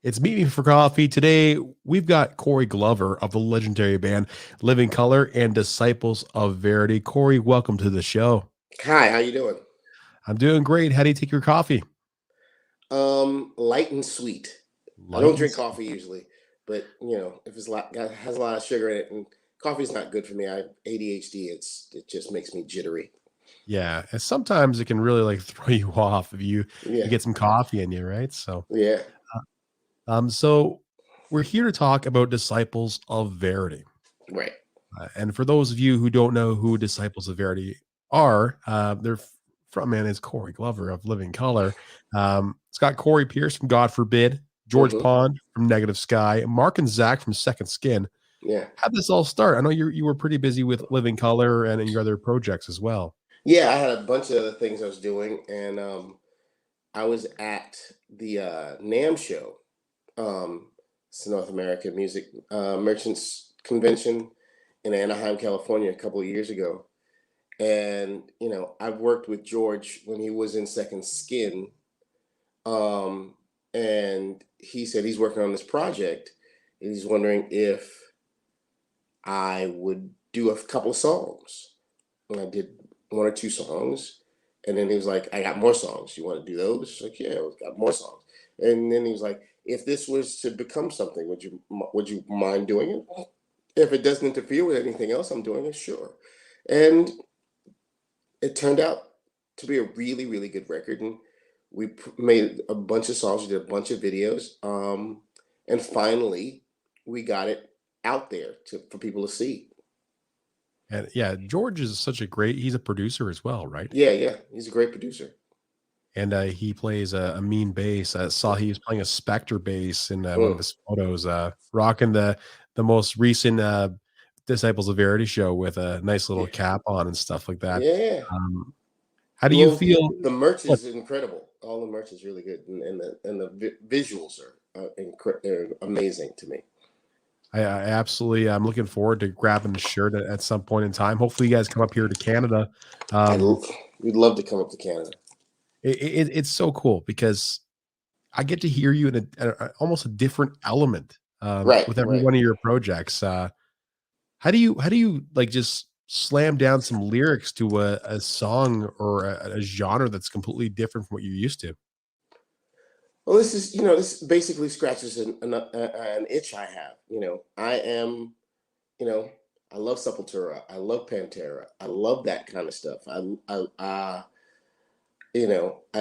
It's Meet Me for Coffee. Today, we've got Corey Glover of the legendary band Living Color and Disciples of Verity. Corey, welcome to the show. Hi, how you doing? I'm doing great. How do you take your coffee? Light and sweet. I Light don't and drink sweet. coffee usually, but if it's has a lot of sugar in it, and coffee's not good for me. I have ADHD. It just makes me jittery. Yeah, and sometimes it can really like throw you off if you Yeah, get some coffee in you, right? yeah, So we're here to talk about Disciples of Verity. right. And for those of you who don't know who Disciples of Verity are, their frontman is Corey Glover of Living Color. It's got Corey Pierce from God Forbid, George hmm Pond from Negative Sky, Mark and Zach from Second Skin. Yeah, How'd this all start? I know you were pretty busy with Living Color and in your other projects as well. yeah. I had a bunch of other things I was doing, and I was at the NAM show. It's the North American Music Merchants Convention in Anaheim, California, a couple of years ago. And I've worked with George when he was in Second Skin, um, and he said he's working on this project, and he's wondering if I would do a couple of songs. And I did one or two songs, and then he was like, "I got more songs. You want to do those?" Like, yeah, I've got more songs. And then he was like, "If this was to become something, would you mind doing it? If it doesn't interfere with anything else I'm doing, it sure." And it turned out to be a really, really good record, and made a bunch of songs. We did a bunch of videos, and finally, we got it out there for people to see. And yeah, George is such a great. He's a producer as well, right? Yeah, yeah, he's a great producer. And he plays a mean bass. I saw he was playing a Spectre bass in one of Mm, his photos, rocking the most recent Disciples of Verity show with a nice little yeah, cap on and stuff like that. yeah. Um, how do you Well, feel? the merch What is incredible. All the merch is really good, and the visuals are amazing to me. I absolutely I'm looking forward to grabbing the shirt at some point in time. Hopefully, you guys come up here to Canada. I Um, we'd love to come up to Canada. it's so cool because I get to hear you in almost a different element Right, with every right. one of your projects. How do you like just slam down some lyrics to a song or a genre that's completely different from what you're used to? Well, this basically scratches an itch I have. I am, you know, I love Sepultura. I love Pantera. I love that kind of stuff. I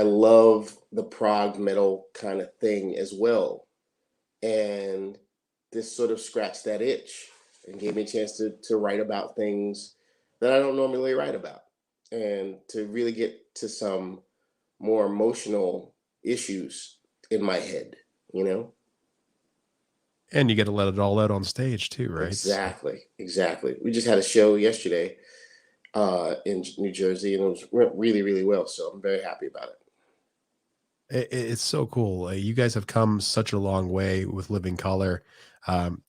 love the prog metal kind of thing as well. And this sort of scratched that itch and gave me a chance to write about things that I don't normally write about, and to really get to some more emotional issues in my head, you know? And you get to let it all out on stage too, right? So Exactly, exactly. We just had a show yesterday in New Jersey, and went really, really well. So I'm very happy about it. it's so cool. You guys have come such a long way with Living Color.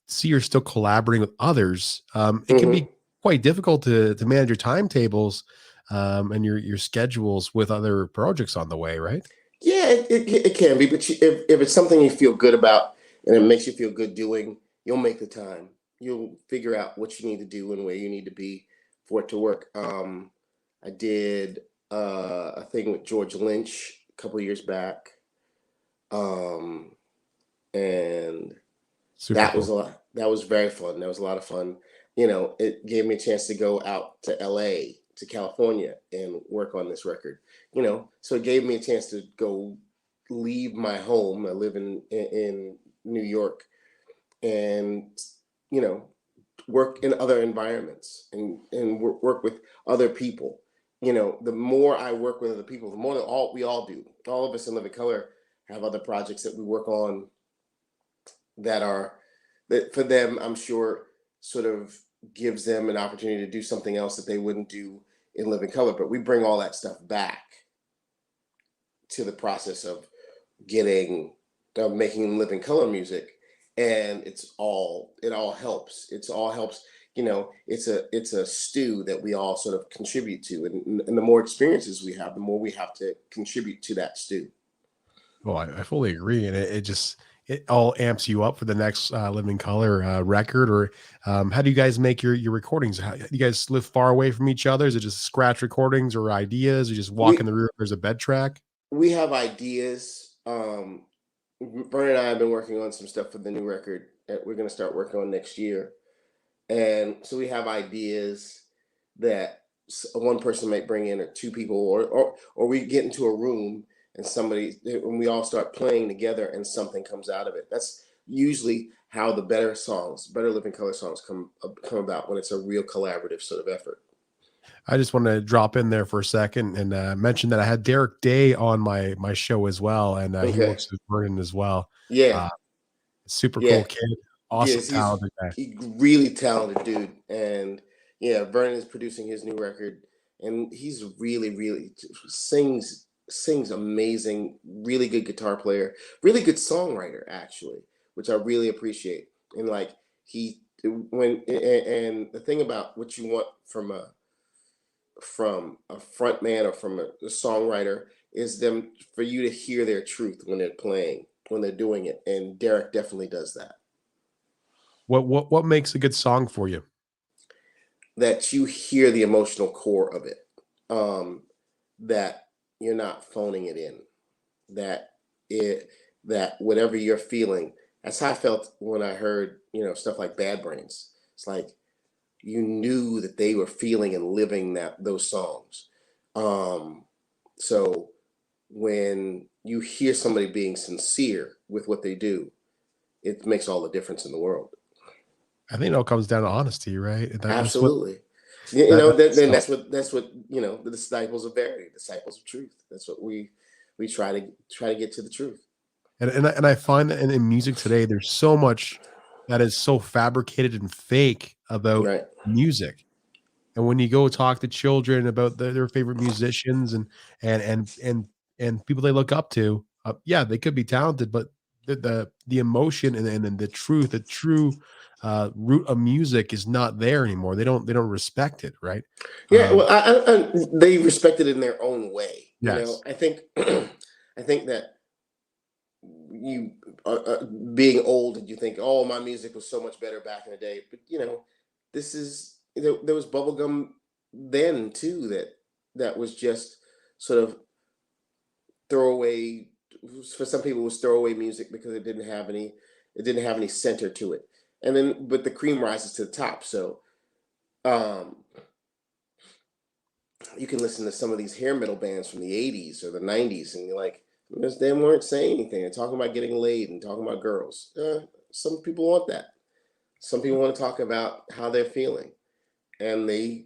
See, you're still collaborating with others. It can hmm be quite difficult to manage your timetables and your schedules with other projects on the way, right? Yeah, it can be, but if it's something you feel good about and it makes you feel good doing, you'll make the time. You'll figure out what you need to do and where you need to be for it to work. I did a thing with George Lynch a couple of years back, um, and Super that was cool. a lot. That was very fun. That was a lot of fun. It gave me a chance to go out to LA, to California, and work on this record. So it gave me a chance to go leave my home. I live in New York, and you know work in other environments, and work with other people. The more I work with other people, the more that we all do. All of us in Living Color have other projects that we work on that are that for them, I'm sure, sort of gives them an opportunity to do something else that they wouldn't do in Living Color. But we bring all that stuff back to the process of getting making Living Color music, and it all helps. It all helps. It's a stew that we all sort of contribute to, and the more experiences we have, the more we have to contribute to that stew. Well, I fully agree, and it just it all amps you up for the next Living Color record? Or how do you guys make your recordings? How, do you guys live far away from each other? Is it just scratch recordings or ideas? You just walk in We the room, there's a bed track? we have ideas. Vern and I have been working on some stuff for the new record that we're going to start working on next year, and so we have ideas that one person might bring in, or two people, or we get into a room and when we all start playing together and something comes out of it. That's usually how the better Living Color songs come about, when it's a real collaborative sort of effort. I just want to drop in there for a second and mention that I had Derek Day on my show as well, and he Okay. works with Vernon as well. Yeah. Uh, super cool Yeah. kid, awesome, Yes, talented guy. he really talented dude, and yeah, Vernon is producing his new record, and he's really sings amazing, really good guitar player, really good songwriter actually, which I really appreciate. And like he when and the thing about what you want from a front man or from a songwriter is them for you to hear their truth when they're playing, when they're doing it, and Derek definitely does that. What makes a good song for you? That you hear the emotional core of it, that you're not phoning it in, that it that whatever you're feeling. That's how I felt when I heard, stuff like Bad Brains. It's like you knew that they were feeling and living those songs. So when you hear somebody being sincere with what they do, it makes all the difference in the world. I think it all comes down to honesty, right? That's what Absolutely. You that know, that's then so. that's what the disciples of verity, disciples of truth. That's what we try to get to the truth. And I find that in music today, there's so much that is so fabricated and fake about Right. music. And when you go talk to children about their favorite musicians and people they look up to, yeah, they could be talented, but the emotion and the truth, the true root of music is not there anymore. They don't respect it, right? Yeah. Um, Well, they respect it in their own way. yes, I think I think that you being old, and you think, oh, my music was so much better back in the day. But this is there was bubblegum then too, that was just sort of throwaway. For some people, it was throwaway music because it didn't have any center to it. And then, but the cream rises to the top. So um you can listen to some of these hair metal bands from the 80s or the 90s, and you're like, they weren't saying anything. They're talking about getting laid and talking about girls. Some people want that. Some people want to talk about how they're feeling, and they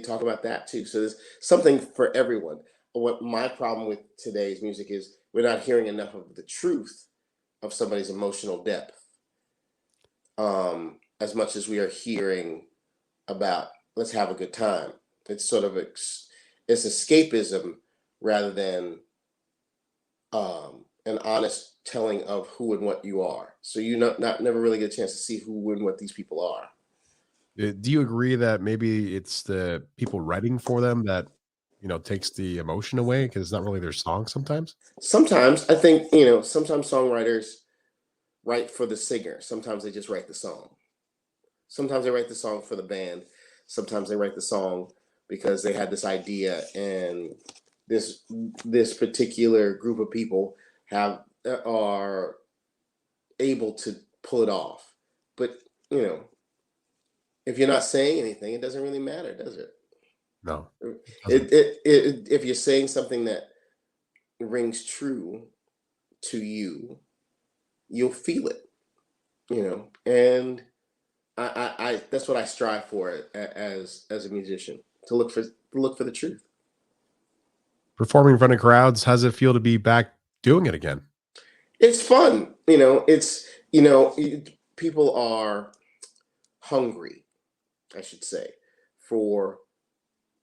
talk about that too. So there's something for everyone. What my problem with today's music is, we're not hearing enough of the truth of somebody's emotional depth, as much as we are hearing about let's have a good time. It's sort of it's escapism rather than an honest telling of who and what you are. So you not never really get a chance to see who and what these people are. Do you agree that maybe it's the people writing for them that takes the emotion away because it's not really their song sometimes? Sometimes I think sometimes songwriters write for the singer. Sometimes they just write the song. Sometimes they write the song for the band. Sometimes they write the song because they had this idea, and this this particular group of people are able to pull it off. But you know, if you're not saying anything, it doesn't really matter, does it? No, it doesn't. If you're saying something that rings true to you, you'll feel it. And I that's what I strive for as a musician, to look for the truth. Performing in front of crowds, how's it feel to be back doing it again? It's fun, it's people are hungry, I should say, for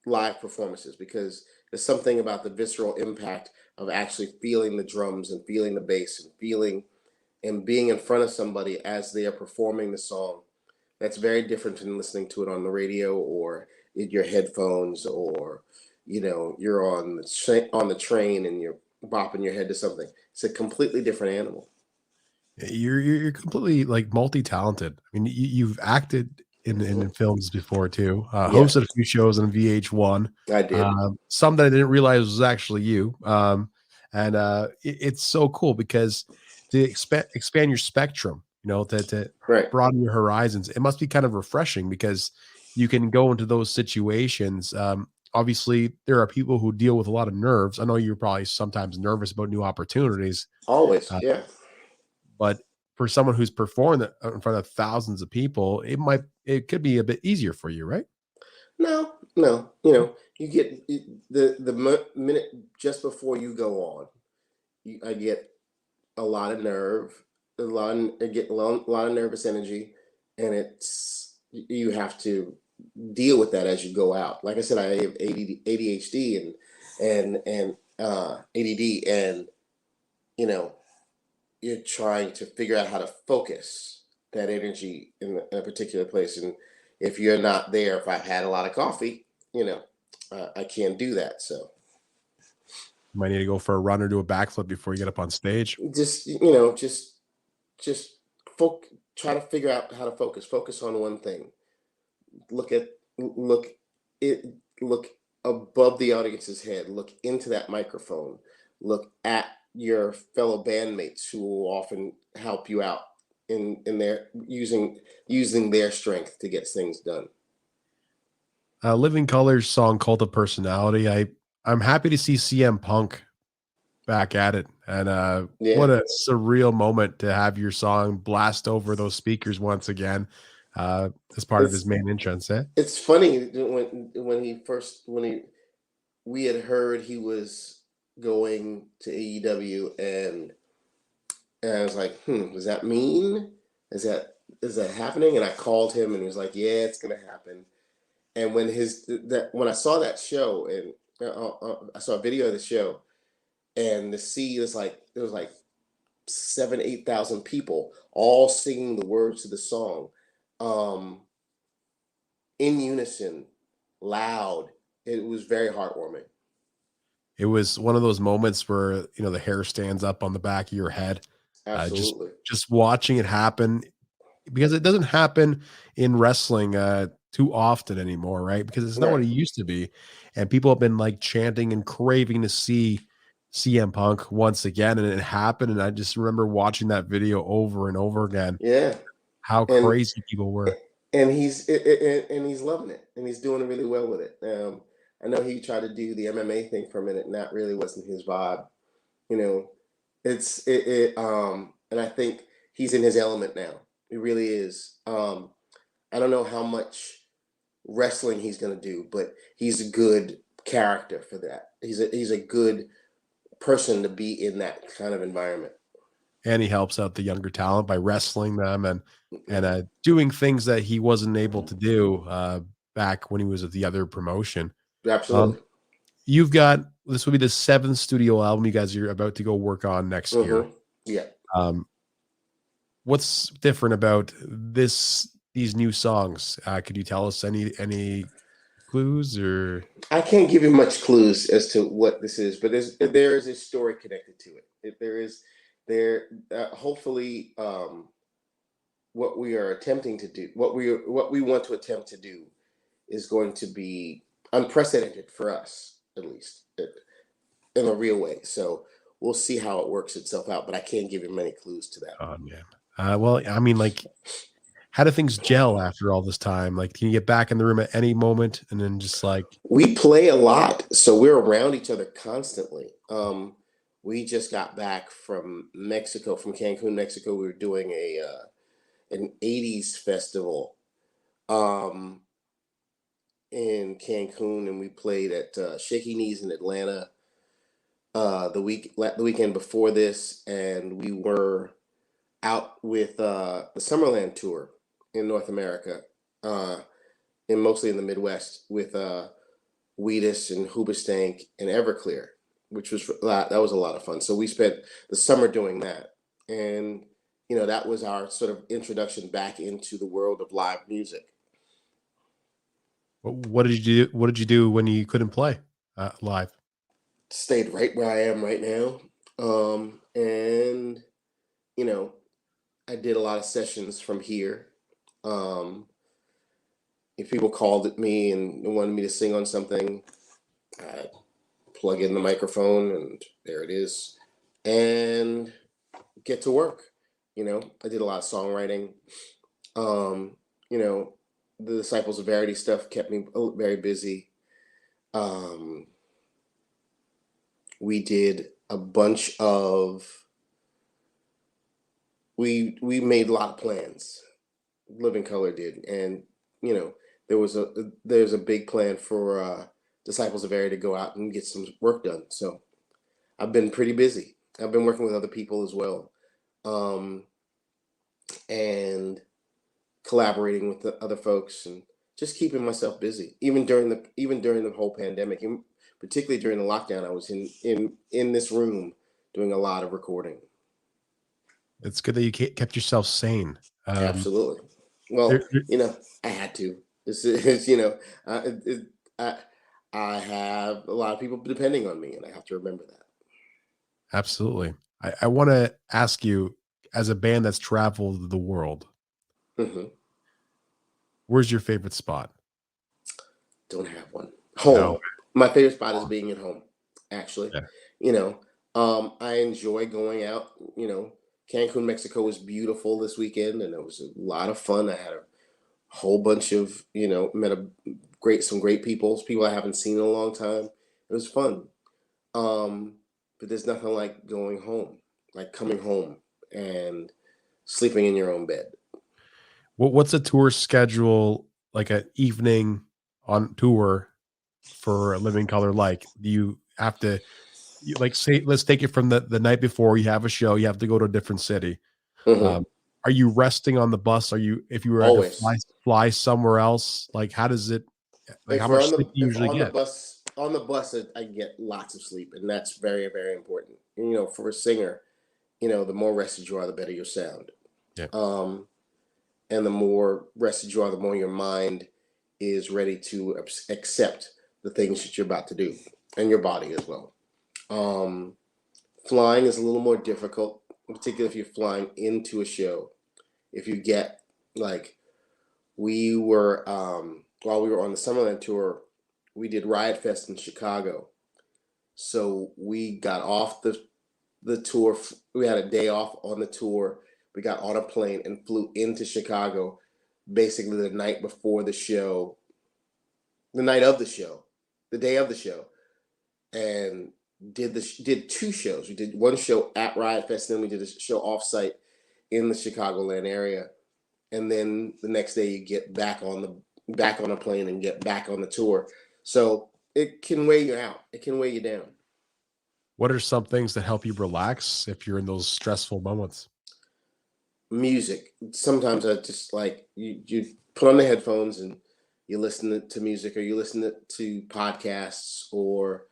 live performances, because there's something about the visceral impact of actually feeling the drums and feeling the bass and feeling and being in front of somebody as they are performing the song. That's very different than listening to it on the radio or in your headphones, or you're on the train and you're bopping your head to something. It's a completely different animal. You're completely like multi-talented. I mean, you've acted in Mhm. films before too. Yeah, Hosted a few shows on VH1. I did. Some that I didn't realize was actually you. And it's so cool because to expand your spectrum, to Right. broaden your horizons, it must be kind of refreshing because you can go into those situations. Obviously, there are people who deal with a lot of nerves. I know you're probably sometimes nervous about new opportunities. Always. Uh, Yeah. but for someone who's performed in front of thousands of people, it could be a bit easier for you, right? No, no. You get minute just before you go on. I get a lot of nerve, I get a lot of nervous energy, and you have to deal with that as you go out. Like I said, I have ADHD and ADD, and you know, you're trying to figure out how to focus that energy in a particular place. And if you're not there, if I've had a lot of coffee, I can't do that. So You might need to go for a run or do a backflip before you get up on stage. just you know, just try to figure out how to focus on one thing. Look at look it look above the audience's head, look into that microphone, look at your fellow bandmates who will often help you out in their using their strength to get things done. Living Colors song Cult of Personality. I'm happy to see CM Punk back at it. And Yeah, what a surreal moment to have your song blast over those speakers once again, as part of his it's main entrance. Eh? it's funny when he first when he we had heard he was going to AEW, and I was like, does that mean? Is that happening? And I called him and he was like, yeah, it's gonna happen. And when I saw that show, and I saw a video of the show, and the sea was like there was like 7,000 8,000 people all singing the words to the song, um, in unison, loud. It was very heartwarming. It was one of those moments where, the hair stands up on the back of your head. Just Absolutely. just watching it happen because it doesn't happen in wrestling too often anymore, right? Because it's not what Right. it used to be, and people have been like chanting and craving to see CM Punk once again, and it happened. And I just remember watching that video over and over again. Yeah. How And crazy people were. and he's loving it, and he's doing really well with it. I know he tried to do the MMA thing for a minute, and that really wasn't his vibe. You know, and I think he's in his element now. He really is. I don't know how much wrestling he's going to do, but he's a good character for that. He's a good person to be in that kind of environment. And he helps out the younger talent by wrestling them and Yeah, doing things that he wasn't able to do back when he was at the other promotion. Um, absolutely. you've got this will be the seventh studio album you guys are about to go work on next year. Yeah. Um, what's different about these new songs? Could you tell us any clues or I can't give you much clues as to what this is, but there is a story connected to it. There hopefully, what we are attempting to do, what we want to attempt to do, is going to be unprecedented for us, at least in a real way. So we'll see how it works itself out, but I can't give you many clues to that. oh man? Well, I mean, like, how do things gel after all this time? Like, can you get back in the room at any moment and then just like, We play a lot, so we're around each other constantly. We just got back from Mexico, from Cancun, Mexico. We were doing an '80s festival, um, in Cancun, and we played at Shaky Knees in Atlanta the weekend before this, and we were out with the Summerland tour in North America, uh, and mostly in the Midwest with Wheatus and Hoobastank and Everclear, which was that was a lot of fun. So we spent the summer doing that, and that was our sort of introduction back into the world of live music. what did you do? What did you do when you couldn't play live? Stayed right where I am right now, and you know I did a lot of sessions from here. Um, if people called me and wanted me to sing on something, I plug in the microphone and there it is, and get to work. I did a lot of songwriting. Um, you know, the Disciples of Verity stuff kept me very busy. Um, we did a bunch of we made a lot of plans. Living Color did, and you know there's a big plan for Disciples of Verity to go out and get some work done. So I've been pretty busy. I've been working with other people as well, um, and collaborating with the other folks, and just keeping myself busy. Even during the whole pandemic, and particularly during the lockdown, I was in this room doing a lot of recording. It's good that you kept yourself sane. Absolutely. There, Well, there- I had to. This is, I, I have a lot of people depending on me, and I have to remember that. Absolutely. I want to ask you, as a band that's traveled the world, Hmm. where's your favorite spot? Don't have one. No. Home. My favorite spot is being at home. Actually, Yeah. I enjoy going out. Cancun, Mexico was beautiful this weekend, and it was a lot of fun. I had a whole bunch of met some great people I haven't seen in a long time. It was fun. But there's nothing like going home, like coming home and sleeping in your own bed. What's a tour schedule, like an evening on tour for a Living Color like? Do you have to, like, say, let's take it from the night before you have a show, you have to go to a different city. Hmm. Um, are you resting on the bus? Are you, if you were to Always. fly somewhere else, like, how does it, like, how If we're much on sleep the do you if usually on the get? bus on the bus, I get lots of sleep, and that's very very important. For a singer, the more rested you are, the better your sound. Yeah. Um, and the more rested you are, the more your mind is ready to accept the things that you're about to do, and your body as well. Um, Flying is a little more difficult, particularly if you're flying into a show. If you get like we were while we were on the Summerland tour, we did Riot Fest in Chicago. So we got off the tour. We had a day off on the tour. We got on a plane and flew into Chicago, basically the night before the show, the night of the show, the day of the show, and did two shows. We did one show at Riot Fest, and then we did a show offsite in the Chicagoland area, and then the next day you get back on a plane and get back on the tour. So it can weigh you out. It can weigh you down. What are some things that help you relax if you're in those stressful moments? Music. Sometimes I just like you put on the headphones and you listen to music, or you listen to podcasts, or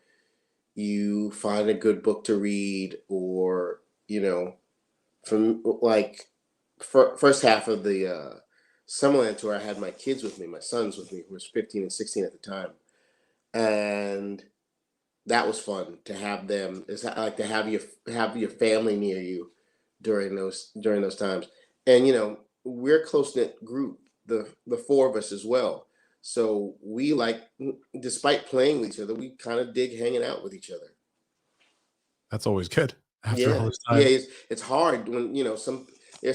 you find a good book to read, or from like first half of the Summerland tour, I had my kids with me, my sons with me, who was 15 and 16 at the time, and that was fun to have them. It's like to have your family near you during those times, and we're a close knit group, the four of us as well. So we like, despite playing with each other, we kind of dig hanging out with each other. That's always good after all Yeah, this yeah. time. It's hard when there's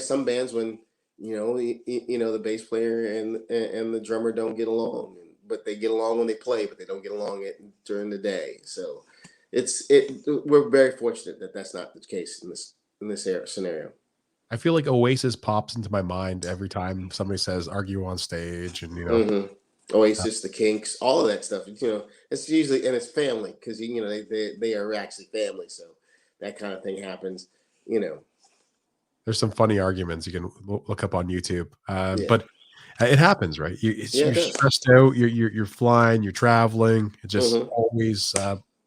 some bands when the bass player and the drummer don't get along, but they get along when they play, but they don't get along during the day. So we're very fortunate that that's not the case in this scenario. I feel like Oasis pops into my mind every time somebody says argue on stage, and Hmm. uh, Oasis, the Kinks, all of that stuff. It's usually, and it's family, because they are actually family. So that kind of thing happens. You know, there's some funny arguments you can look up on YouTube. yeah, But it happens, right? yeah, it You're does. stressed out. You're flying. You're traveling. It's just Hmm. always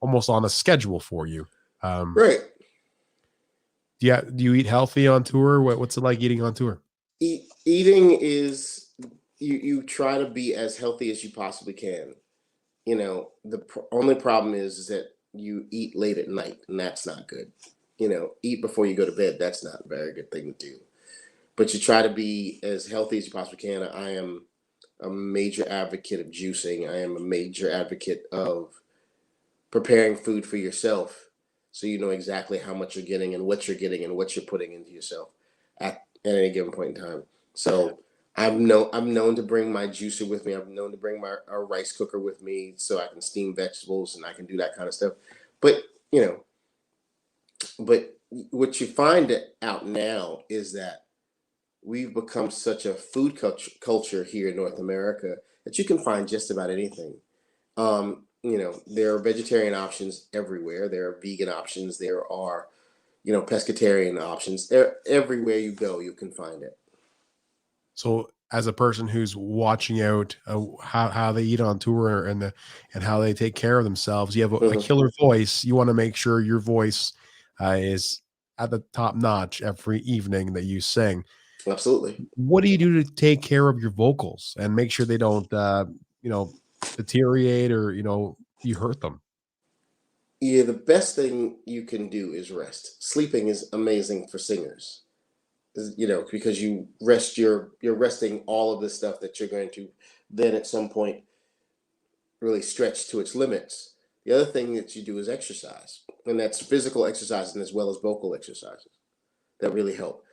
almost on a schedule for you. Um, Right. do you eat healthy on tour? What's it like eating on tour? Eating is, you try to be as healthy as you possibly can. The only problem is that you eat late at night, and that's not good. Eat before you go to bed. That's not a very good thing to do. but you try to be as healthy as you possibly can. I am a major advocate of juicing. I am a major advocate of preparing food for yourself, so you know exactly how much you're getting and what you're getting and what you're putting into yourself at any given point in time. So I'm known to bring my juicer with me. I'm known to bring my a rice cooker with me so I can steam vegetables and I can do that kind of stuff. But you know, but what you find out now is that we've become such a food culture here in North America that you can find just about anything. There are vegetarian options everywhere. There are vegan options. There are, pescatarian options. Everywhere you go, you can find it. So as a person who's watching out how they eat on tour and how they take care of themselves, you have a Mhm. killer voice. You want to make sure your voice is at the top notch every evening that you sing. Absolutely. What do you do to take care of your vocals and make sure they don't, you know, deteriorate or you hurt them? Yeah, the best thing you can do is rest. Sleeping is amazing for singers. Because you're resting all of the stuff that you're going to then at some point really stretch to its limits. The other thing that you do is exercise, and that's physical exercises as well as vocal exercises that really help.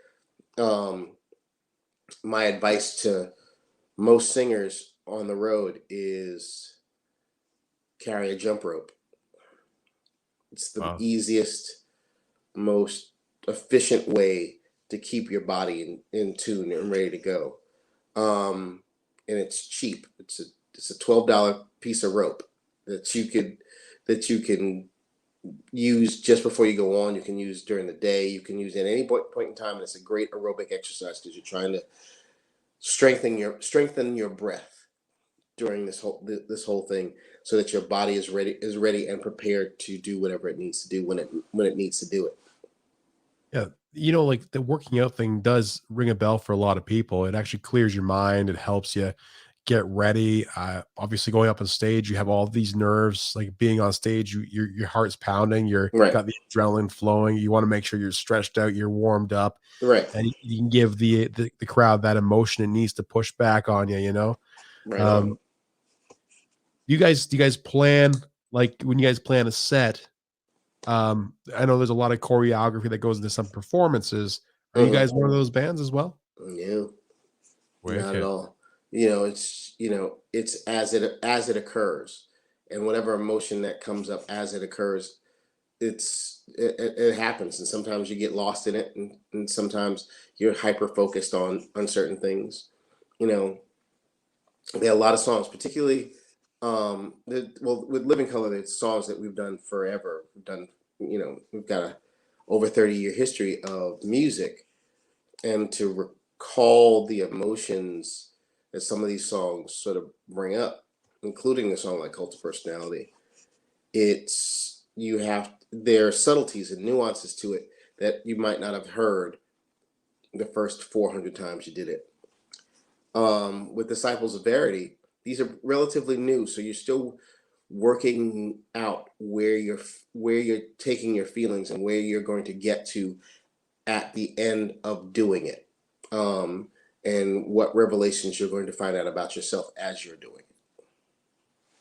Um, my advice to most singers on the road is carry a jump rope. It's the Wow. easiest, most efficient way to keep your body in tune and ready to go. And it's cheap. It's a $12 piece of rope that you can use just before you go on. You can use during the day. You can use at any point in time. And it's a great aerobic exercise because you're trying to strengthen your breath during this whole thing, so that your body is ready and prepared to do whatever it needs to do when it needs to do it. Yeah, like the working out thing does ring a bell for a lot of people. It actually clears your mind. It helps you get ready. Obviously, going up on stage, you have all these nerves. Like being on stage, your heart's pounding. You're Right. got the adrenaline flowing. You want to make sure you're stretched out. You're warmed up, Right. and you can give the crowd that emotion it needs to push back on you. Right on. Um, do you guys plan like when you guys plan a set? I know there's a lot of choreography that goes into some performances. Are you Hmm. guys one of those bands as well? No, not at Wicked. all. It's as it occurs, and whatever emotion that comes up as it occurs, it happens, and sometimes you get lost in it, and sometimes you're hyper focused on certain things. You know, there are a lot of songs, particularly well, with Living Color. There's songs that we've done forever. We've got a over 30-year history of music, and to recall the emotions that some of these songs sort of bring up, including a song like Cult of Personality. It's you have There are subtleties and nuances to it that you might not have heard the first 400 times you did it. With Disciples of Verity, these are relatively new, so you're still working out where you're taking your feelings and where you're going to get to at the end of doing it, um, and what revelations you're going to find out about yourself as you're doing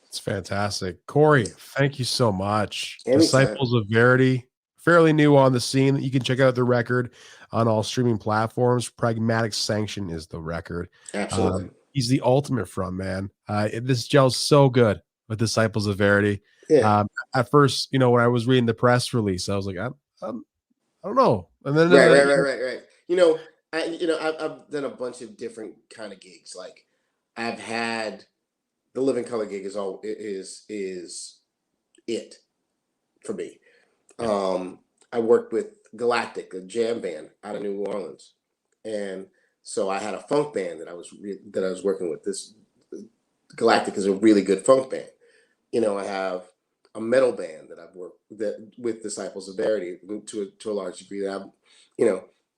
It's fantastic. Corey, thank you so much. it. Anytime. Disciples of Verity, fairly new on the scene. You can check out the record on all streaming platforms. Pragmatic Sanction is the record. Absolutely. He's the ultimate front man. This gels so good with Disciples of Verity. Yeah. At first, when I was reading the press release, I was like, I don't know. And then, Right. Right. Right. Right. Right. I've done a bunch of different kind of gigs. Like, I've had the Living Color gig is it for me. yeah, I worked with Galactic, a jam band out of New Orleans, and so I had a funk band that I was working with. This Galactic is a really good funk band. I have a metal band that I've worked that with Disciples of Verity to a large degree. That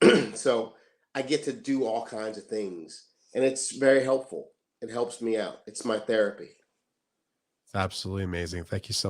I'm, so I get to do all kinds of things, and it's very helpful. It helps me out. It's my therapy. it's absolutely amazing. Thank you so